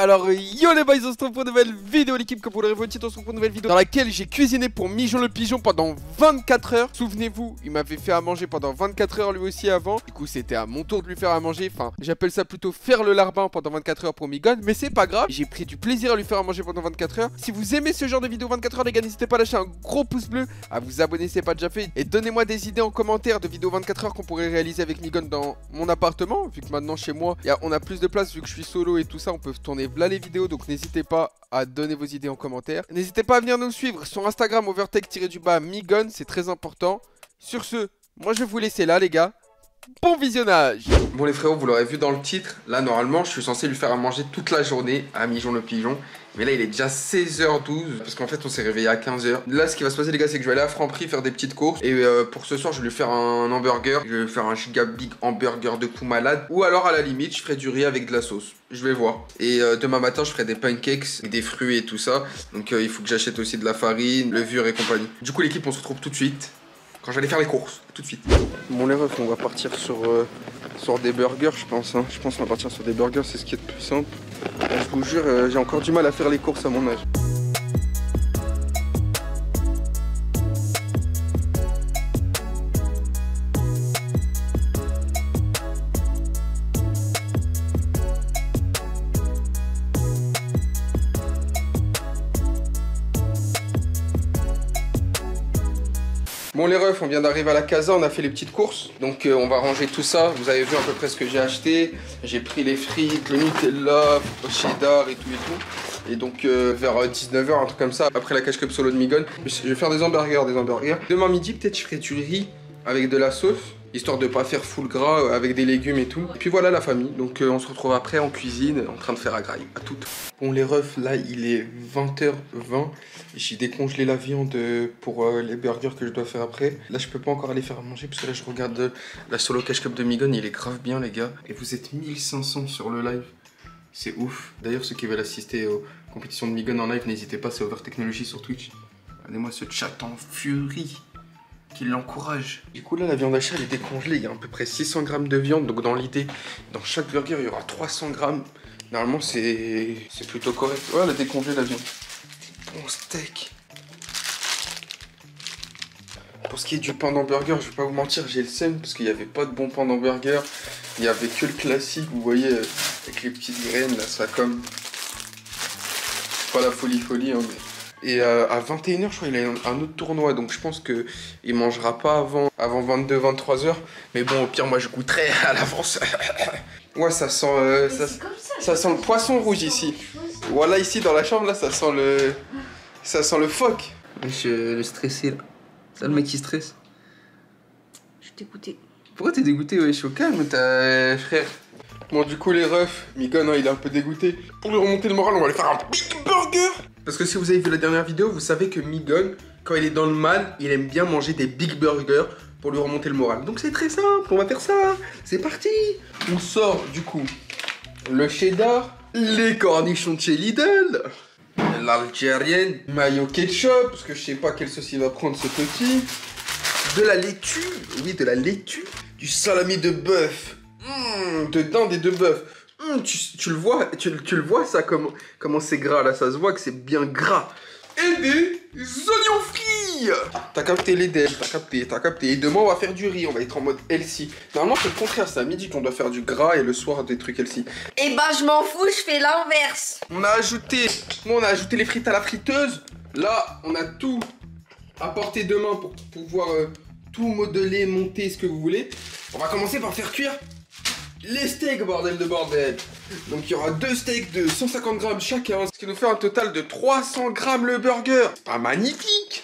Alors yo les boys, on se retrouve pour une nouvelle vidéo l'équipe. Comme vous l'aurez vu au titre, on se retrouve pour une nouvelle vidéo dans laquelle j'ai cuisiné pour Mijon le pigeon pendant 24 heures. Souvenez-vous, il m'avait fait à manger pendant 24 heures lui aussi avant. Du coup c'était à mon tour de lui faire à manger. Enfin j'appelle ça plutôt faire le larbin pendant 24 heures pour Migon. Mais c'est pas grave, j'ai pris du plaisir à lui faire à manger pendant 24 heures. Si vous aimez ce genre de vidéo 24 heures les gars, n'hésitez pas à lâcher un gros pouce bleu, à vous abonner si c'est pas déjà fait. Et donnez-moi des idées en commentaire de vidéos 24 heures qu'on pourrait réaliser avec Migon dans mon appartement. Vu que maintenant chez moi on a plus de place, vu que je suis solo et tout ça, on peut tourner là les vidéos. Donc n'hésitez pas à donner vos idées en commentaire. N'hésitez pas à venir nous suivre sur Instagram overtech-Migon, c'est très important. Sur ce, moi je vais vous laisser là les gars. Bon visionnage. Bon les frérots, vous l'aurez vu dans le titre, là normalement je suis censé lui faire à manger toute la journée à Mijon le pigeon. Mais là il est déjà 16h12 parce qu'en fait on s'est réveillé à 15h. Là ce qui va se passer les gars, c'est que je vais aller à Franprix faire des petites courses. Et pour ce soir je vais lui faire un hamburger. Je vais lui faire un giga big hamburger de fou malade. Ou alors à la limite je ferai du riz avec de la sauce. Je vais voir. Et demain matin je ferai des pancakes avec des fruits et tout ça. Donc il faut que j'achète aussi de la farine, levure et compagnie. Du coup l'équipe on se retrouve tout de suite quand j'allais faire les courses, tout de suite. Bon les refs, on va partir sur des burgers je pense. Hein. Je pense qu'on va partir sur des burgers, c'est ce qui est le plus simple. Je vous jure, j'ai encore du mal à faire les courses à mon âge. Bon les refs, on vient d'arriver à la casa, on a fait les petites courses. Donc on va ranger tout ça. Vous avez vu à peu près ce que j'ai acheté. J'ai pris les frites, le Nutella, le cheddar et tout et tout. Et donc vers 19h, un truc comme ça, après la cache cup solo de Migon, je vais faire des hamburgers. Demain midi, peut-être je ferai du riz avec de la sauce, histoire de pas faire full gras avec des légumes et tout. Et puis voilà la famille. Donc on se retrouve après en cuisine, en train de faire à graille. À toutes. Bon les refs, là il est 20h20. J'ai décongelé la viande pour les burgers que je dois faire après. Là je peux pas encore aller faire à manger parce que là je regarde la solo cache cup de Migon, il est grave bien les gars. Et vous êtes 1500 sur le live. C'est ouf. D'ailleurs ceux qui veulent assister aux compétitions de Migon en live, n'hésitez pas, c'est Overtechnologie sur Twitch. Regardez-moi ce chat en furie qui l'encourage. Du coup là la viande hachée elle est décongelée, il y a à peu près 600 grammes de viande. Donc dans l'idée, dans chaque burger il y aura 300 grammes. Normalement c'est plutôt correct. Ouais, elle a décongelé la viande. Bon steak. Pour ce qui est du pain d'hamburger, je vais pas vous mentir, j'ai le seum parce qu'il n'y avait pas de bon pain d'hamburger. Il n'y avait que le classique, vous voyez, avec les petites graines là, ça comme... C'est pas la folie hein, mais... Et à 21h, je crois, il a un autre tournoi, donc je pense qu'il mangera pas avant 22-23h. Mais bon, au pire, moi je goûterai à l'avance. Ouais, ça sent, ça sent le poisson rouge ici. Voilà, ici dans la chambre, là, ça sent le phoque. Le stressé, là. C'est le mec qui stresse. Je suis dégoûté. Pourquoi t'es dégoûté? Ouais, je suis au calme, frère. Bon, du coup, les refs, Migon, il est un peu dégoûté. Pour lui remonter le moral, on va lui faire un big burger. Parce que si vous avez vu la dernière vidéo, vous savez que Migon, quand il est dans le mal, il aime bien manger des big burgers pour lui remonter le moral. Donc c'est très simple, on va faire ça. C'est parti. On sort, du coup, le cheddar, les cornichons de chez Lidl, l'algérienne, mayo ketchup, parce que je sais pas quelle sauce il va prendre ce petit, de la laitue, oui de la laitue, du salami de bœuf, de dinde et de bœuf, tu le vois ça comment c'est gras là, ça se voit que c'est bien gras, et des oignons frits. T'as capté les devs, t'as capté. Et demain on va faire du riz, on va être en mode healthy. Normalement c'est le contraire, c'est à midi qu'on doit faire du gras et le soir des trucs healthy. Eh ben je m'en fous, je fais l'inverse. On a ajouté les frites à la friteuse. Là on a tout à portée de main pour pouvoir tout modeler, monter ce que vous voulez. On va commencer par faire cuire les steaks, bordel de bordel. Donc il y aura 2 steaks de 150 grammes chacun, ce qui nous fait un total de 300 grammes le burger. C'est pas magnifique?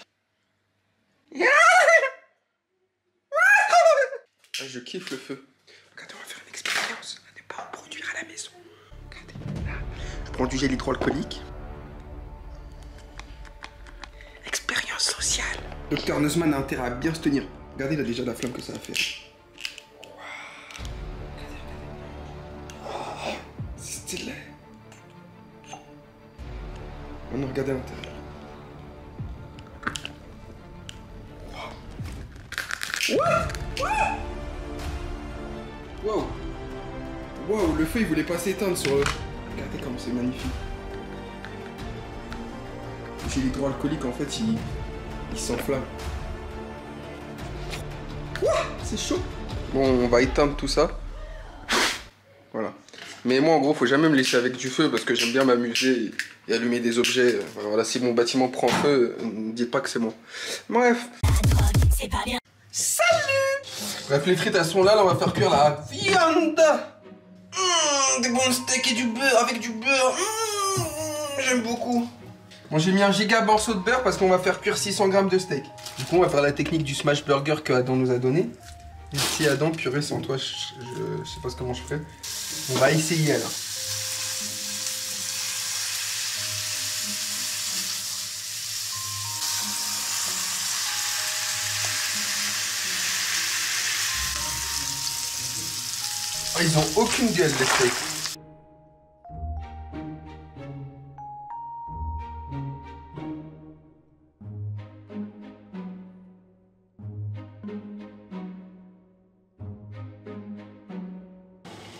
Je kiffe le feu. Regardez, on va faire une expérience. On n'est pas en produire à la maison. Regardez, là, je prends du gel hydroalcoolique. Expérience sociale. Docteur Nussman a intérêt à bien se tenir. Regardez là déjà la flamme que ça a fait. Stylé. Maintenant regardez à l'intérieur. Wow. Wow, le feu il voulait pas s'éteindre sur le... Regardez. Regardez comme c'est magnifique. J'ai l'hydroalcoolique, en fait, il s'enflamme. C'est chaud. Bon, on va éteindre tout ça. Voilà. Mais moi, en gros, faut jamais me laisser avec du feu parce que j'aime bien m'amuser et allumer des objets. Voilà, si mon bâtiment prend feu, ne dites pas que c'est moi. Bref. Salut! Bref, les frites, elles sont là. Là, on va faire cuire la viande. Des bons steaks et du beurre, avec du beurre. J'aime beaucoup. Bon, j'ai mis un giga morceau de beurre parce qu'on va faire cuire 600 grammes de steak. Du coup, on va faire la technique du smash burger que Adam nous a donné. Et si Adam, purée, sans toi, je sais pas comment je ferai. On va essayer alors. Oh, ils ont aucune gueule, les steaks.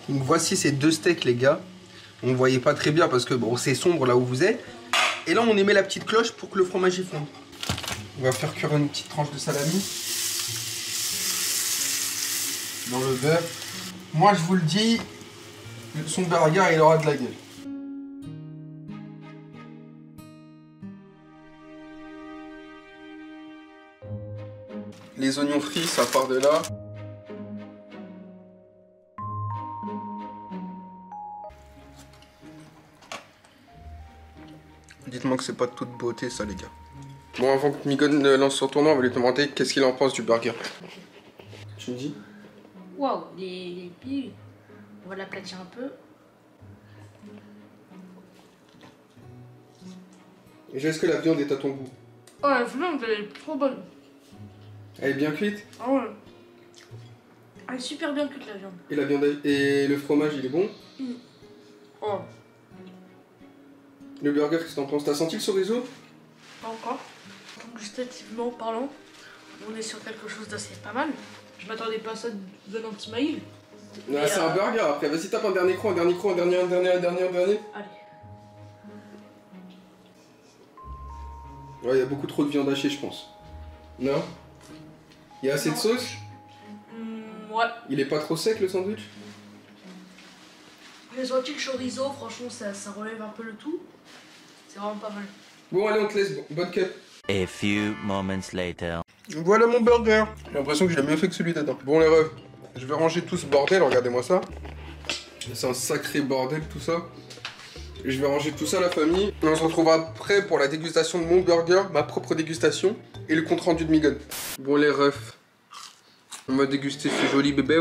Donc voici ces deux steaks, les gars. On ne voyait pas très bien parce que bon, c'est sombre là où vous êtes. Et là, on émet la petite cloche pour que le fromage y fonde. On va faire cuire une petite tranche de salami dans le beurre. Moi, je vous le dis, son burger, il aura de la gueule. Les oignons frits, ça part de là. Dites-moi que c'est pas de toute beauté, ça, les gars. Bon, avant que Migon lance son tournoi, on va lui demander qu'est-ce qu'il en pense du burger. Tu me dis? Waouh, les billes, on va l'aplatir un peu. Est-ce que la viande est à ton goût? Oh, la viande, elle est trop bonne. Elle est bien cuite? Ah ouais. Elle est super bien cuite, la viande. Et la viande et le fromage, il est bon? Oh. Le burger, qu'est-ce que t'en penses? T'as senti le chorizo? Pas encore. Gustativement parlant, on est sur quelque chose d'assez pas mal. Je m'attendais pas à ça venant de Smaïl. Ah, c'est un burger après. Vas-y, tape un dernier croc, un dernier croc, un dernier. Allez. Ouais, il y a beaucoup trop de viande hachée, je pense. Non? Il y a assez de sauce? Ouais. Il est pas trop sec, le sandwich? J'ai senti le chorizo, franchement, ça relève un peu le tout. C'est vraiment pas mal. Bon, allez, on te laisse. Bonne cup. A few moments later. Voilà mon burger. J'ai l'impression que je l'ai mieux fait que celui d'Adam. Bon, les refs, je vais ranger tout ce bordel. Regardez-moi ça. C'est un sacré bordel, tout ça. Je vais ranger tout ça, la famille. Et on se retrouve après pour la dégustation de mon burger, ma propre dégustation, et le compte rendu de Migon. Bon, les refs, on va déguster ce joli bébé.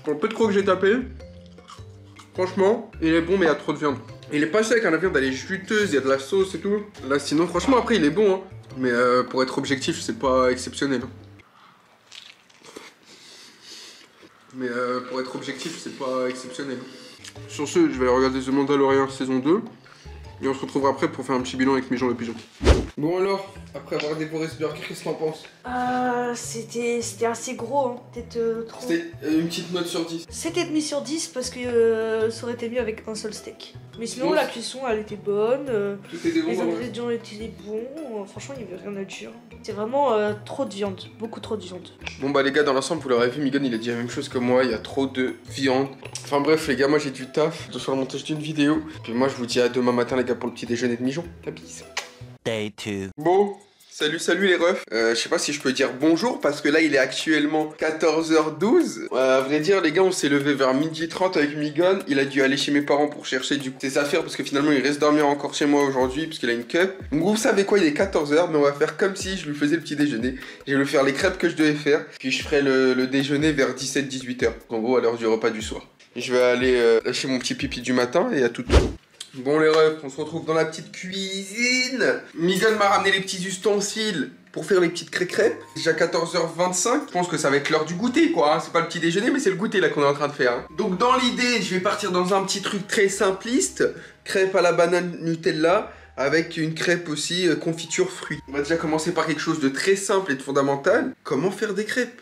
Pour le peu de crocs que j'ai tapé, franchement, il est bon, mais il y a trop de viande. Il est pas sec, hein, la viande elle est juteuse, il y a de la sauce et tout. Là, sinon, franchement, après, il est bon, hein. Mais pour être objectif, c'est pas exceptionnel. Hein. Mais pour être objectif, c'est pas exceptionnel. Sur ce, je vais aller regarder The Mandalorian saison 2. Et on se retrouvera après pour faire un petit bilan avec Mijon le pigeon. Bon alors, après avoir dévoré ce burger, qu'est-ce que t'en penses? C'était assez gros, hein. Peut-être trop. C'était une petite note sur 10. 7,5 sur 10 parce que ça aurait été mieux avec un seul steak. Mais sinon, Bon, la cuisson, elle était bonne. Tout était bon, Les ouais. ingrédients étaient bons. Franchement, il n'y avait rien à dire. C'est vraiment trop de viande. Beaucoup trop de viande. Bon bah les gars, dans l'ensemble, vous l'aurez vu, Migon il a dit la même chose que moi, il y a trop de viande. Enfin bref les gars, moi j'ai du taf de faire le montage d'une vidéo. Puis moi je vous dis à demain matin les gars pour le petit déjeuner de Mijon. La bise. Day 2. Bon, salut les refs. Je sais pas si je peux dire bonjour parce que là il est actuellement 14h12. À vrai dire les gars, on s'est levé vers 12h30 avec Migon. Il a dû aller chez mes parents pour chercher du coup ses affaires parce que finalement il reste dormir encore chez moi aujourd'hui parce qu'il a une cup. Donc vous savez quoi, il est 14h, mais on va faire comme si je lui faisais le petit déjeuner. Je vais lui faire les crêpes que je devais faire, puis je ferai le déjeuner vers 17-18h. En gros à l'heure du repas du soir. Je vais aller lâcher mon petit pipi du matin et à tout de suite. Bon les refs, on se retrouve dans la petite cuisine. Migon m'a ramené les petits ustensiles pour faire les petites crêpes. Déjà 14h25, je pense que ça va être l'heure du goûter quoi, hein. C'est pas le petit déjeuner mais c'est le goûter là qu'on est en train de faire, hein. Donc dans l'idée, je vais partir dans un petit truc très simpliste. Crêpes à la banane Nutella avec une crêpe aussi confiture fruits. On va déjà commencer par quelque chose de très simple et de fondamental. Comment faire des crêpes?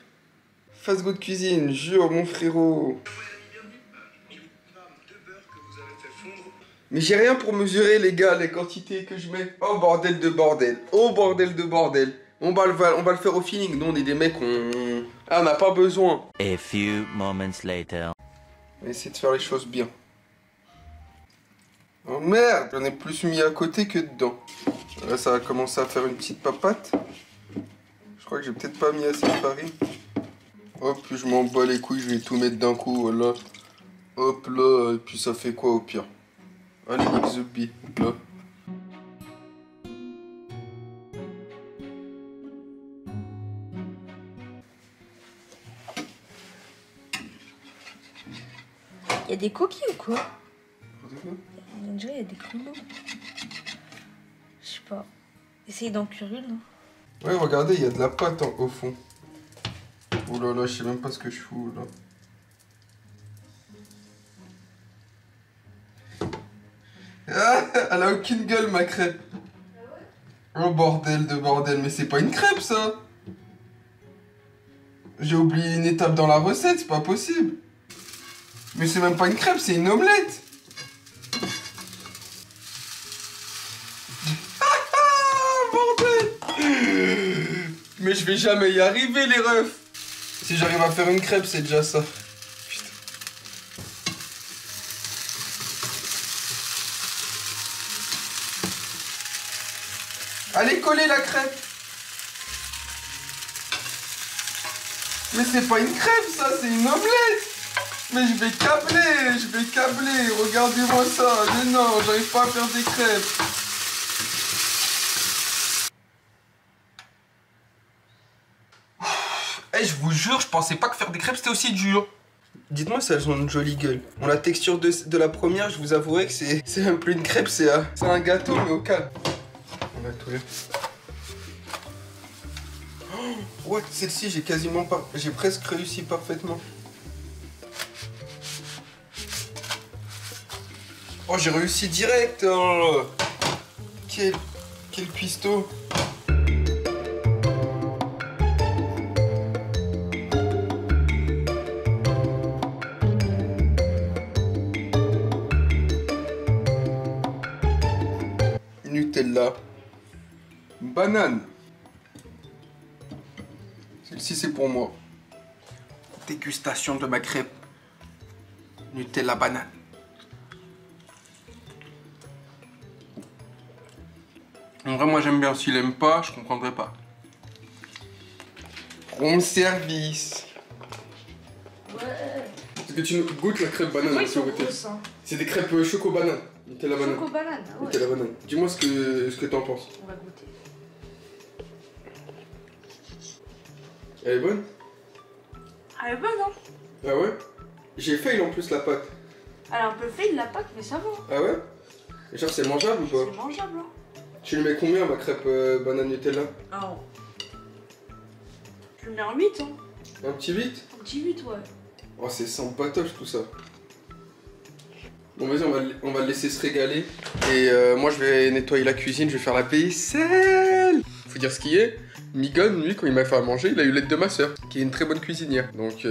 Fast Good Cuisine, jure mon frérot. Mais j'ai rien pour mesurer les gars, les quantités que je mets. Oh bordel de bordel. Oh bordel de bordel. On va le faire au feeling. Nous on est des mecs, on n'a pas besoin. A few moments later. On va essayer de faire les choses bien. Oh merde, j'en ai plus mis à côté que dedans. Là ça va commencer à faire une petite papate. Je crois que j'ai peut-être pas mis assez de farine. Hop, je m'en bats les couilles, je vais tout mettre d'un coup, voilà. Hop là, et puis ça fait quoi au pire? Allez, XB, là. Il y a des cookies ou quoi? On dirait qu'il y a des crumbles. Je sais pas. Essayez d'en cuire une. Ouais, regardez, il y a de la pâte au fond. Oh là là, je sais même pas ce que je fous là. Ah, elle a aucune gueule ma crêpe. Oh bordel de bordel, mais c'est pas une crêpe ça. J'ai oublié une étape dans la recette, c'est pas possible. Mais c'est même pas une crêpe, c'est une omelette. Bordel. Mais je vais jamais y arriver les refs. Si j'arrive à faire une crêpe, c'est déjà ça. Putain. Allez coller la crêpe. Mais c'est pas une crêpe ça, c'est une omelette. Mais je vais câbler, regardez-moi ça. Mais non, j'arrive pas à faire des crêpes. Eh, je vous jure, je pensais pas que faire des crêpes c'était aussi dur. Dites-moi si elles ont une jolie gueule. Bon, la texture de la première, je vous avouerai que c'est même plus une crêpe, c'est un gâteau, mais au calme. On a tout là. Oh, ouais, celle-ci, j'ai presque réussi parfaitement. Oh, j'ai réussi direct. Oh. Quel cuistot. Nutella. Banane. Celle-ci, c'est pour moi. Dégustation de ma crêpe. Nutella banane. En vrai, moi j'aime bien. S'il aime pas, je comprendrais pas. Room service. Ouais. Est-ce que tu goûtes la crêpe banane? Oui, hein. C'est des crêpes choco banane. Nutella banane. Choco banane, ouais. Nutella banane. Dis-moi ce que t'en penses. On va goûter. Elle est bonne? Elle est bonne, hein? Ah ouais? J'ai fail en plus la pâte. Elle a un peu fail la pâte, mais ça va. Ah ouais? Et genre c'est mangeable ou pas? C'est mangeable, hein. Tu lui mets combien ma crêpe banane Nutella? Ah. Je le mets en 8, hein. Un petit 8? Un petit 8, ouais. Oh, c'est sans patoche tout ça. Bon, vas-y, on va le laisser se régaler. Et moi, je vais nettoyer la cuisine, je vais faire la vaisselle. Faut dire ce qui est. Migon, lui, quand il m'a fait à manger, il a eu l'aide de ma soeur, qui est une très bonne cuisinière. Donc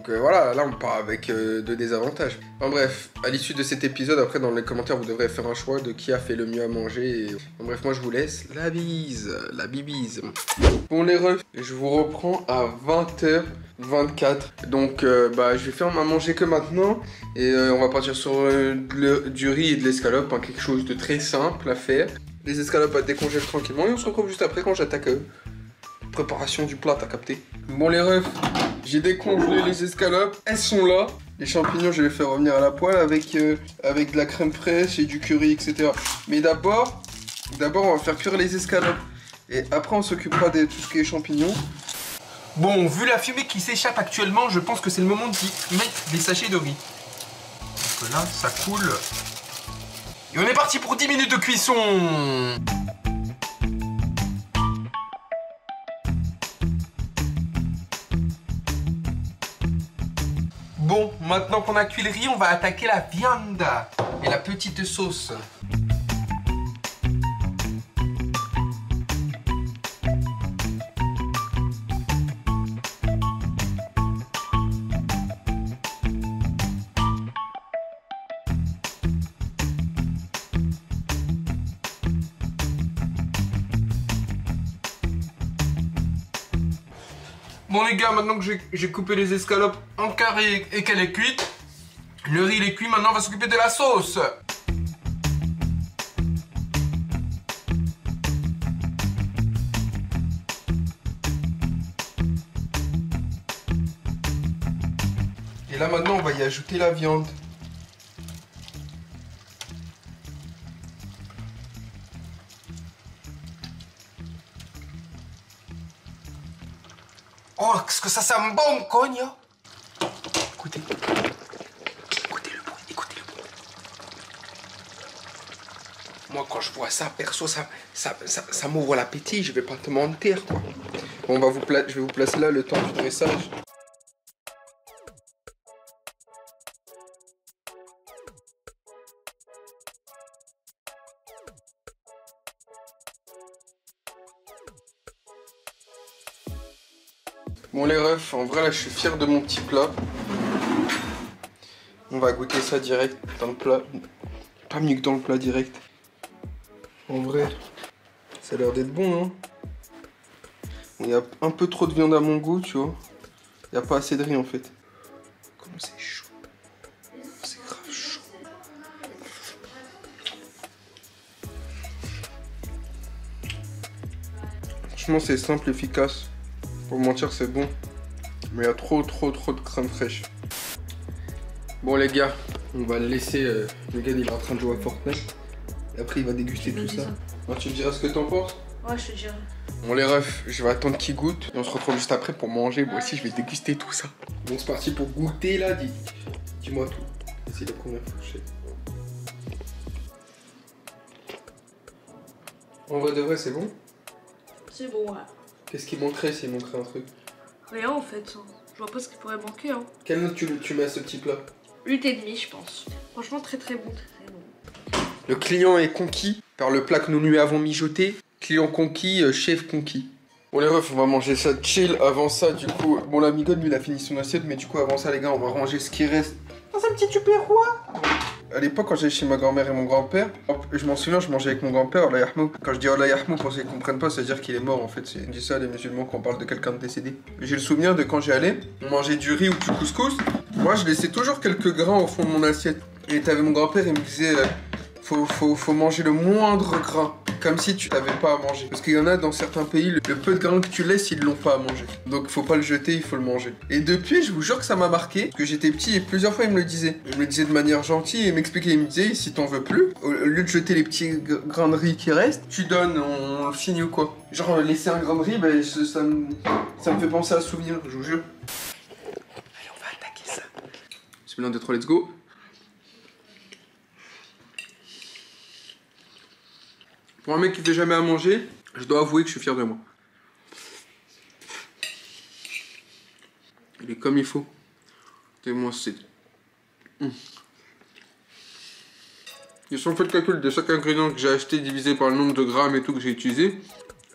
voilà, là, on part avec de désavantages. Enfin bref, à l'issue de cet épisode, après, dans les commentaires, vous devrez faire un choix de qui a fait le mieux à manger. Et... Enfin, bref, moi, je vous laisse. La bise, la bibise. Bon, les refs, je vous reprends à 20h24. Donc, je vais faire à manger que maintenant. Et on va partir sur du riz et de l'escalope, hein, quelque chose de très simple à faire. Les escalopes à décongèler tranquillement et on se retrouve juste après quand j'attaque préparation du plat, t'as capté. Bon les refs, j'ai décongelé les escalopes, elles sont là. Les champignons, je vais les faire revenir à la poêle avec de la crème fraîche et du curry, etc. Mais d'abord, on va faire cuire les escalopes. Et après, on s'occupera de tout ce qui est champignons. Bon, vu la fumée qui s'échappe actuellement, je pense que c'est le moment d'y mettre des sachets de riz. Donc là, ça coule. Et on est parti pour 10 minutes de cuisson. Bon, maintenant qu'on a cuit le riz, on va attaquer la viande et la petite sauce. Bon les gars, maintenant que j'ai coupé les escalopes en carré et qu'elle est cuite, le riz il est cuit, maintenant on va s'occuper de la sauce. Et là maintenant on va y ajouter la viande. Oh, qu'est-ce que ça sent bon, cogne. Écoutez. Écoutez le bruit, écoutez le bruit. Moi, quand je vois ça, perso, ça m'ouvre l'appétit, je vais pas te mentir, quoi. Bon, je vais vous placer là le temps du dressage. Bon les refs, en vrai là je suis fier de mon petit plat. On va goûter ça direct dans le plat. Pas mieux que dans le plat direct. En vrai, ça a l'air d'être bon, hein. Il y a un peu trop de viande à mon goût, tu vois. Il n'y a pas assez de riz en fait. Comment c'est chaud. C'est grave chaud. Franchement c'est simple, efficace. Pour mentir c'est bon, mais il y a trop de crème fraîche. Bon les gars, on va le laisser, le gars il est en train de jouer à Fortnite. Et après il va déguster tout ça. Alors, tu me diras ce que t'en penses? Ouais, je te dirai. Bon les refs, je vais attendre qu'il goûte. Et on se retrouve juste après pour manger. Moi aussi je vais déguster tout ça. Bon c'est parti pour goûter là, dis-moi tout. C'est la première fois que je fais. En vrai de vrai c'est bon? C'est bon, ouais. Qu'est-ce qui manquerait s'il manquerait un truc? Rien en fait. Je vois pas ce qui pourrait manquer. Hein. Quelle note tu mets à ce petit plat? 8,5 je pense. Franchement très bon, très bon. Le client est conquis par le plat que nous lui avons mijoté. Client conquis, chef conquis. Bon les refs, on va manger ça chill. Avant ça, du coup, bon la Migone lui il a fini son assiette, mais du coup avant ça les gars, on va ranger ce qui reste dans un petit tupperware. À l'époque, quand j'allais chez ma grand-mère et mon grand-père, je m'en souviens, je mangeais avec mon grand-père, Allah yahmou. Quand je dis Allah yahmou, pour ceux qui comprennent pas, ça veut dire qu'il est mort en fait. On dit ça les musulmans quand on parle de quelqu'un de décédé. J'ai le souvenir de quand j'y allais, on mangeait du riz ou du couscous. Moi, je laissais toujours quelques grains au fond de mon assiette. Et t'avais mon grand-père, il me disait, faut manger le moindre grain. Comme si tu n'avais pas à manger. Parce qu'il y en a dans certains pays, le peu de grains que tu laisses, ils l'ont pas à manger. Donc faut pas le jeter, il faut le manger. Et depuis, je vous jure que ça m'a marqué. Parce que j'étais petit et plusieurs fois il me le disait. Il me le disait de manière gentille et il m'expliquait, il me disait, si t'en veux plus, au lieu de jeter les petits grains de riz qui restent, tu donnes, on le finit ou quoi. Genre laisser un grain de riz, ben, ça me fait penser à ce souvenir, je vous jure. Allez, on va attaquer ça. C'est 1, 2, 3, let's go. Pour un mec qui fait jamais à manger, je dois avouer que je suis fier de moi. Il est comme il faut. Et moi, c'est... Et si on fait le calcul de chaque ingrédient que j'ai acheté divisé par le nombre de grammes et tout que j'ai utilisé,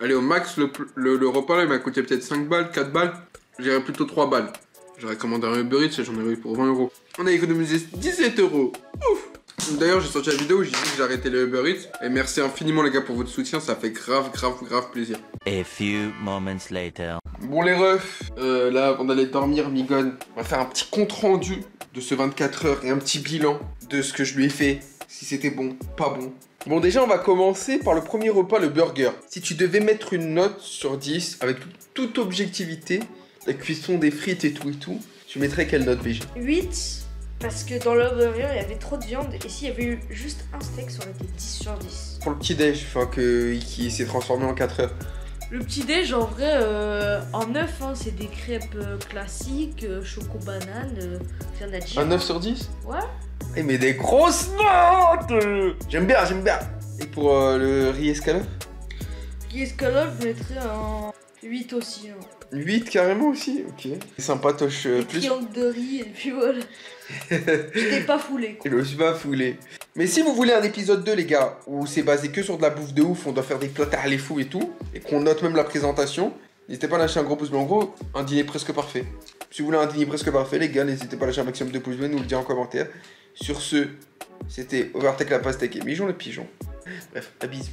allez, au max, le repas là, il m'a coûté peut-être 5 balles, 4 balles. Je dirais plutôt 3 balles. J'aurais commandé un Uber Eats et j'en ai eu pour 20 €. On a économisé 17 €. Ouf! D'ailleurs, j'ai sorti la vidéo où j'ai dit que j'ai arrêté le Uber Eats. Et merci infiniment les gars pour votre soutien, ça fait grave plaisir. A few moments later. Bon les refs, là avant d'aller dormir, Migone, on va faire un petit compte rendu de ce 24 heures et un petit bilan de ce que je lui ai fait, si c'était bon, pas bon. Bon déjà on va commencer par le premier repas, le burger. Si tu devais mettre une note sur 10, avec toute objectivité, la cuisson des frites et tout, tu mettrais quelle note BG? 8, parce que dans le burger, il y avait trop de viande. Et s'il y avait eu juste un steak, ça aurait été 10 sur 10. Pour le petit déj, enfin qui s'est transformé en 4 heures. Le petit déj, en vrai, en œuf, hein, c'est des crêpes classiques, choco-banane, rien à dire. Un 9 sur 10? Ouais. Eh mais des grosses notes! J'aime bien. Et pour le riz escalope? Riz escalope, je mettrais un 8 aussi. Hein. 8 carrément aussi? Ok. C'est sympatoche. Plus triangle de riz, et puis voilà. Je t'ai pas foulé, quoi. Je me suis pas foulé. Mais si vous voulez un épisode 2, les gars, où c'est basé que sur de la bouffe de ouf, on doit faire des plats à les fous et tout, et qu'on note même la présentation, n'hésitez pas à lâcher un gros pouce bleu. En gros, un dîner presque parfait. Si vous voulez un dîner presque parfait, les gars, n'hésitez pas à lâcher un maximum de pouces bleus, nous le dire en commentaire. Sur ce, c'était Overtake la pastèque et Mijon le pigeon. Bref, la bise.